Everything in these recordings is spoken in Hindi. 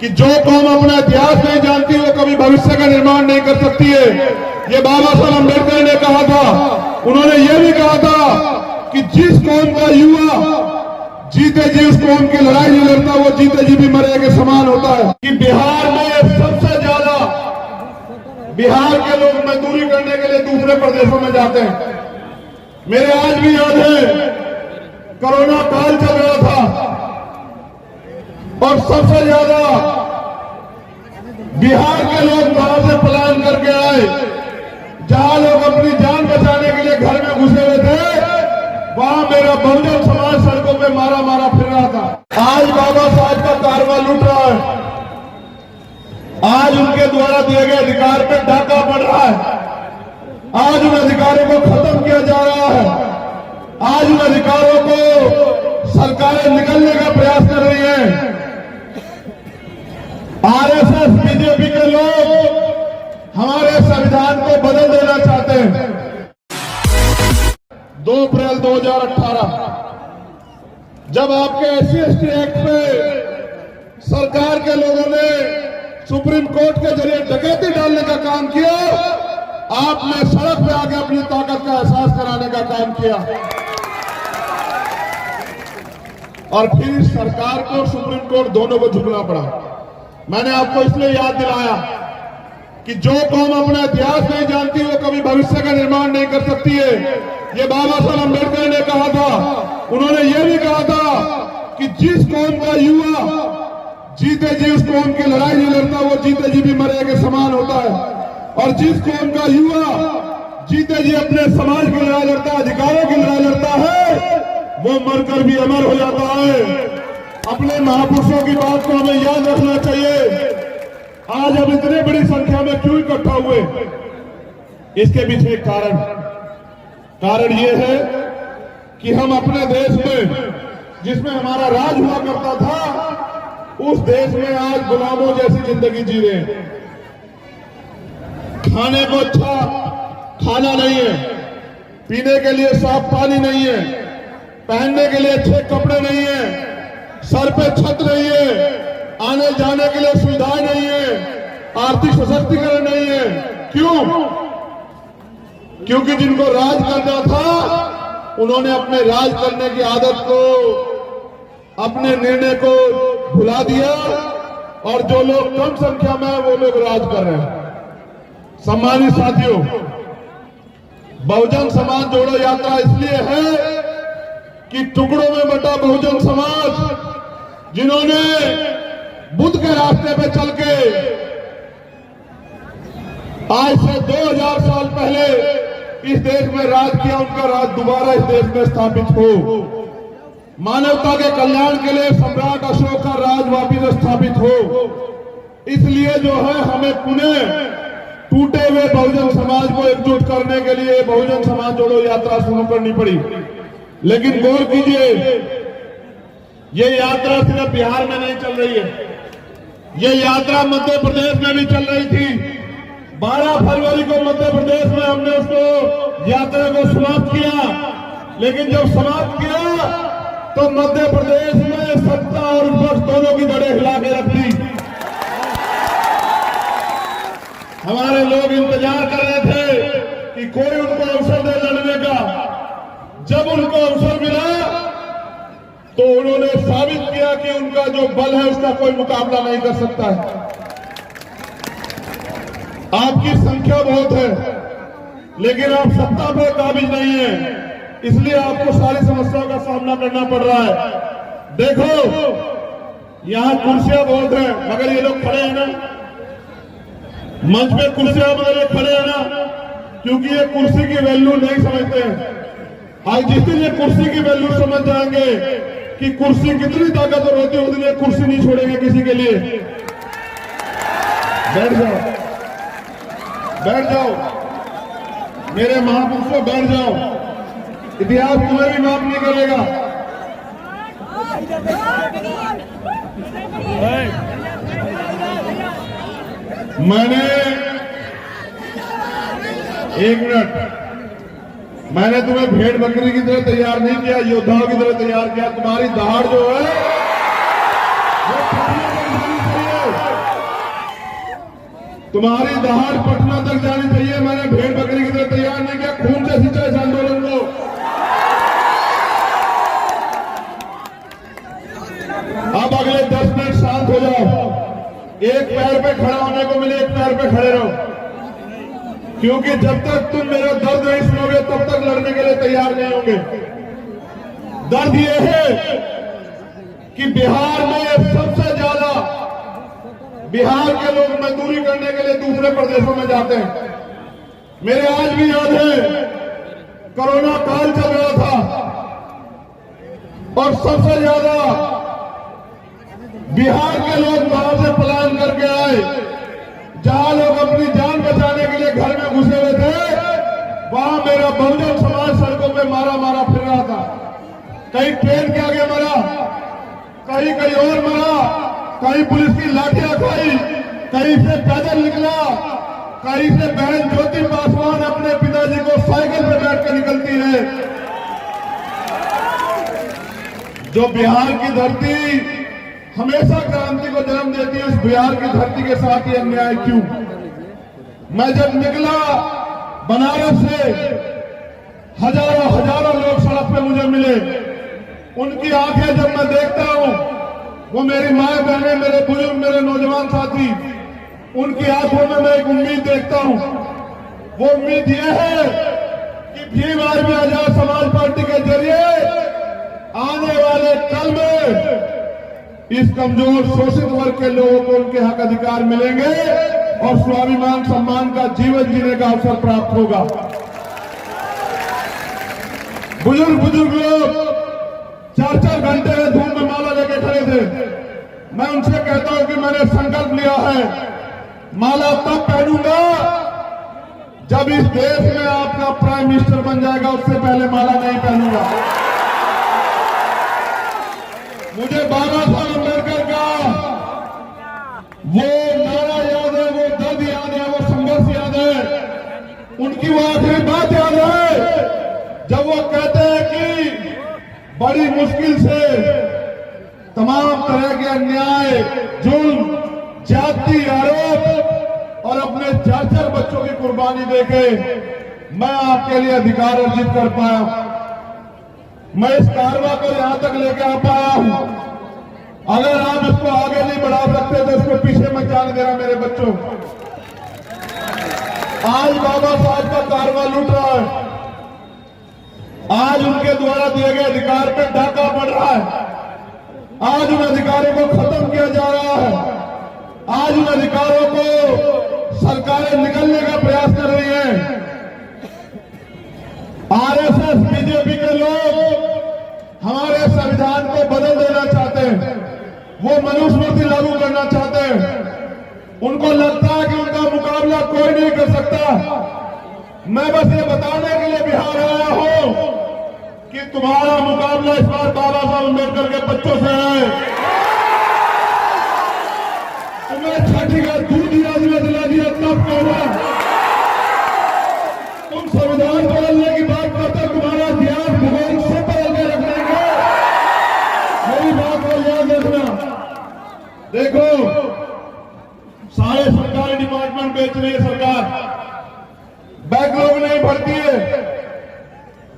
कि जो कौम अपना इतिहास नहीं जानती वो कभी भविष्य का निर्माण नहीं कर सकती है। ये बाबा साहब अम्बेडकर ने कहा था। उन्होंने ये भी कहा था कि जिस कौम का युवा जीते जी उस कौम की लड़ाई नहीं लड़ता वो जीते जी भी मरे के समान होता है। कि बिहार में सबसे ज्यादा बिहार के लोग मजदूरी करने के लिए दूसरे प्रदेशों में जाते हैं। मेरे आज भी याद है कोरोना काल चल रहा था और सबसे ज्यादा बिहार के लोग वहां से पलायन करके आए। जहां लोग अपनी जान बचाने के लिए घर में घुसे हुए थे वहां मेरा बहुजन समाज सड़कों पे मारा मारा फिर रहा था। आज बाबा साहब का कारवा लूट रहा है। आज उनके द्वारा दिए गए अधिकार पे डाका पड़ रहा है। आज उन अधिकारों को खत्म किया जा रहा है। आज उन अधिकारों को सरकारें निकलने का प्रयास कर रही हैं। आरएसएस बीजेपी के लोग हमारे संविधान को बदल देना चाहते हैं। 2 अप्रैल 2018 जब आपके SC/ST एक्ट पे सरकार के लोगों ने सुप्रीम कोर्ट के जरिए डकैती डालने का काम किया, आपने सड़क पे आके अपनी ताकत का एहसास कराने का काम किया और फिर सरकार को सुप्रीम कोर्ट दोनों को झुकना पड़ा। मैंने आपको इसलिए याद दिलाया कि जो कौम अपना इतिहास नहीं जानती वो कभी भविष्य का निर्माण नहीं कर सकती है। ये बाबा साहब अम्बेडकर ने कहा था। उन्होंने ये भी कहा था कि जिस कौम का युवा जीते जी उस कौम की लड़ाई नहीं लड़ता वो जीते जी भी मरे के समान होता है। और जिस कौम का युवा जीते जी अपने समाज की लड़ाई लड़ता है, अधिकारों की लड़ाई लड़ता है, वो मरकर भी अमर हो जाता है। अपने महापुरुषों की बात को हमें याद रखना चाहिए। आज हम इतने बड़ी संख्या में क्यों इकट्ठा हुए? इसके पीछे एक कारण ये है कि हम अपने देश में जिसमें हमारा राज हुआ करता था उस देश में आज गुलामों जैसी जिंदगी जी रहे हैं। खाने को अच्छा खाना नहीं है, पीने के लिए साफ पानी नहीं है, पहनने के लिए अच्छे कपड़े नहीं है, सर पे छत नहीं है, आने जाने के लिए सुविधाएं नहीं है, आर्थिक सशक्तिकरण नहीं है। क्यों? क्योंकि जिनको राज करना था उन्होंने अपने राज करने की आदत को, अपने निर्णय को भुला दिया और जो लोग कम संख्या में हैं वो लोग राज कर रहे हैं। सम्मानित साथियों, बहुजन समाज जोड़ो यात्रा इसलिए है कि टुकड़ों में बटा बहुजन समाज जिन्होंने बुद्ध के रास्ते पे चल के आज से 2000 साल पहले इस देश में राज किया, उनका राज दोबारा इस देश में स्थापित हो। मानवता के कल्याण के लिए सम्राट अशोक का राज वापिस स्थापित हो। इसलिए जो है हमें पुनः टूटे हुए बहुजन समाज को एकजुट करने के लिए बहुजन समाज जोड़ो यात्रा शुरू करनी पड़ी। लेकिन गौर कीजिए, ये यात्रा सिर्फ बिहार में नहीं चल रही है, ये यात्रा मध्य प्रदेश में भी चल रही थी। 12 फरवरी को मध्य प्रदेश में हमने उसको यात्रा को समाप्त किया। लेकिन जब समाप्त किया तो मध्य प्रदेश में सत्ता और विपक्ष दोनों की जड़ें हिला के रख दी। हमारे लोग इंतजार कर रहे थे कि कोई उनको अवसर दे लड़ने का। जब उनको अवसर मिला तो उन्होंने साबित किया कि उनका जो बल है उसका कोई मुकाबला नहीं कर सकता है। आपकी संख्या बहुत है लेकिन आप सत्ता पे काबिज नहीं है, इसलिए आपको सारी समस्याओं का सामना करना पड़ रहा है। देखो, यहां कुर्सियां बहुत हैं मगर ये लोग खड़े हैं ना, मंच पे कुर्सियां मगर ये खड़े हैं ना, क्योंकि ये कुर्सी की वैल्यू नहीं समझते हैं। आज जिस दिन ये कुर्सी की वैल्यू समझ जाएंगे कि कुर्सी कितनी ताकतवर होती है, उस दिन ये कुर्सी नहीं छोड़ेंगे किसी के लिए। बैठ जाओ, बैठ जाओ मेरे महापुरुषों, बैठ जाओ। इतिहास तुम्हें भी माफ नहीं करेगा। मैंने एक मिनट, मैंने तुम्हें भेड़ बकरी की तरह तैयार नहीं किया, योद्धाओं की तरह तैयार किया। तुम्हारी दहाड़ जो है वो तुम्हारी दहाड़ पटना तक जानी चाहिए। मैंने भेड़ बकरी की तरह तैयार नहीं किया, खून से सींचा इस आंदोलन को। अब अगले 10 मिनट शांत हो जाओ, एक पैर पे खड़ा होने को मिले, एक पैर पे खड़े रहो, क्योंकि जब तक तुम मेरा दर्द नहीं सुनोगे तब तक लड़ने के लिए तैयार नहीं होंगे। दर्द यह है कि बिहार में सबसे ज्यादा बिहार के लोग मजदूरी करने के लिए दूसरे प्रदेशों में जाते हैं। मेरे आज भी याद है, कोरोना काल चल रहा था और सबसे ज्यादा बिहार के लोग बाहर से पलायन करके आए। जहां लोग अपनी जान बचाने के लिए घर में घुसे हुए थे, वहां मेरा बहुजन समाज सड़कों पे मारा मारा फिर रहा था। कहीं ट्रेन के आगे मरा, कहीं कहीं और मरा, कहीं पुलिस की लाठियां खाई, कहीं से पैदल निकला, कहीं से बहन ज्योति पासवान अपने पिताजी को साइकिल पर बैठ कर निकलती है। जो बिहार की धरती हमेशा क्रांति को जन्म देती है, उस बिहार की धरती के साथ ये अन्याय क्यों? मैं जब निकला बनारस से, हजारों हजारों लोग सड़क पे मुझे मिले। उनकी आंखें जब मैं देखता हूं, वो मेरी माँ बहनें, मेरे बुजुर्ग, मेरे नौजवान साथी, उनकी आंखों में मैं एक उम्मीद देखता हूं। वो उम्मीद ये है कि भीम आर्मी आजाद समाज पार्टी के जरिए आने वाले कल में इस कमजोर शोषित वर्ग के लोगों को उनके हक अधिकार मिलेंगे और स्वाभिमान सम्मान का जीवन जीने का अवसर प्राप्त होगा। बुजुर्ग लोग 4-4 घंटे में धूप में माला लेके खड़े थे। मैं उनसे कहता हूं कि मैंने संकल्प लिया है, माला तब पहनूंगा जब इस देश में आपका प्राइम मिनिस्टर बन जाएगा, उससे पहले माला नहीं पहनूंगा। मुझे बाबा साहब अम्बेडकर का वो नारा याद है, वो दर्द याद है, वो संघर्ष याद है। उनकी वो आखिरी बात याद है जब वो कहते हैं कि बड़ी मुश्किल से तमाम तरह के अन्याय, जुल्म, जाति आरोप और अपने 4-4 बच्चों की कुर्बानी देके मैं आपके लिए अधिकार अर्जित कर पाया। मैं इस कारवा को यहां तक लेके आ पाया हूं। अगर आप इसको आगे नहीं बढ़ा सकते तो इसको पीछे मत जाने देना मेरे बच्चों। आज बाबा साहब का कारवा लूट रहा है, आज उनके द्वारा दिए गए अधिकार पे डाका पड़ रहा है, आज उन अधिकारों को खत्म किया जा रहा है, आज उन अधिकारों को सरकारें निकलने का प्रयास कर रही हैं। आरएसएस, बीजेपी के लोग हमारे संविधान को बदल देना चाहते हैं, वो मनुस्मृति लागू करना चाहते हैं। उनको लगता है कि उनका मुकाबला कोई नहीं कर सकता। मैं बस ये बताने के लिए बिहार आया हूं कि तुम्हारा मुकाबला इस बार बाबा साहब अम्बेडकर के बच्चों से है। तुम्हें छठी का दूध दिला दिया तब कहना तुम संविधान बदलने की बात करते, तुम्हारा इतिहास भूगोल से बदल के रख देंगे। मेरी बात को याद रखना। देखो, सारे सरकारी डिपार्टमेंट बेच रही है सरकार, बैकलॉग नहीं भरती है,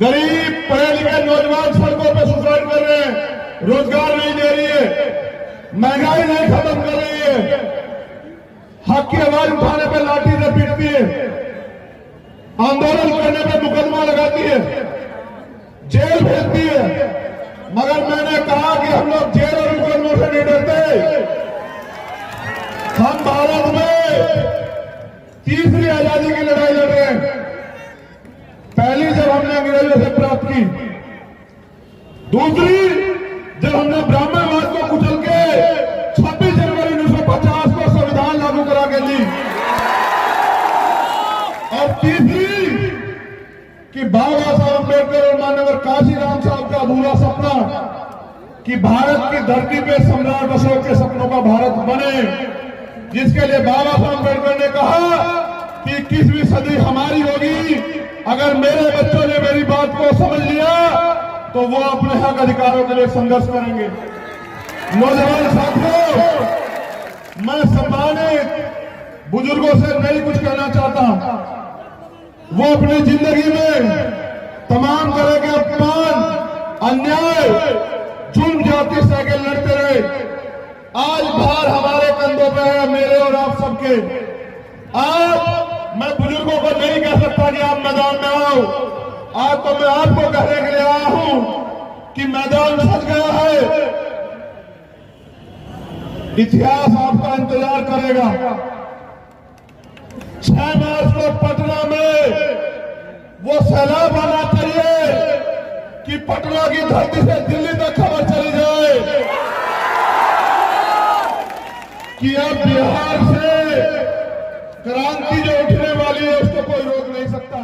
गरीब पढ़े लिखे नौजवान सड़कों पे सुसाइड कर रहे हैं, रोजगार नहीं दे रही है, महंगाई नहीं खत्म कर रही है, हक की आवाज उठाने पे लाठी से पीटती है, आंदोलन करने पे मुकदमा लगाती है, जेल भेजती है। मगर मैंने कहा कि हम लोग जेल और मुकदमों से नहीं डरते। हम भारत में तीसरी आजादी की लड़ाई लड़ रहे हैं। पहली जब हमने अंग्रेजों से प्राप्त की, दूसरी जब हमने ब्राह्मणवाद को कुचल के 26 जनवरी 1950 को संविधान लागू करा के ली, और तीसरी कि बाबा साहब अम्बेडकर और माननीय काशीराम साहब का अधूरा सपना कि भारत की धरती पे सम्राट अशोक के सपनों का भारत बने, जिसके लिए बाबा साहब अम्बेडकर ने कहा कि 21वीं सदी हमारी होगी। अगर मेरे बच्चों ने मेरी बात को समझ लिया तो वो अपने हक अधिकारों के लिए संघर्ष करेंगे। नौजवान साथियों, मैं सम्मानित बुजुर्गों से नहीं कुछ कहना चाहता। वो अपनी जिंदगी में तमाम तरह के अपमान, अन्याय, जुल्म जाति से आगे लड़ते रहे। आज भार हमारे कंधों पे है, मेरे और आप सबके। आज मैं बुजुर्गों को नहीं कह सकता कि आप मैदान में आओ। आज तो मैं आपको कहने के लिए आया हूं कि मैदान सज गया है। इतिहास आपका इंतजार करेगा। 6 मार्च को पटना में वो सैलाब आना चाहिए कि पटना की धरती से दिल्ली तक खबर चली जाए कि अब बिहार से क्रांति जो उठने वाली है उसको कोई रोक नहीं सकता।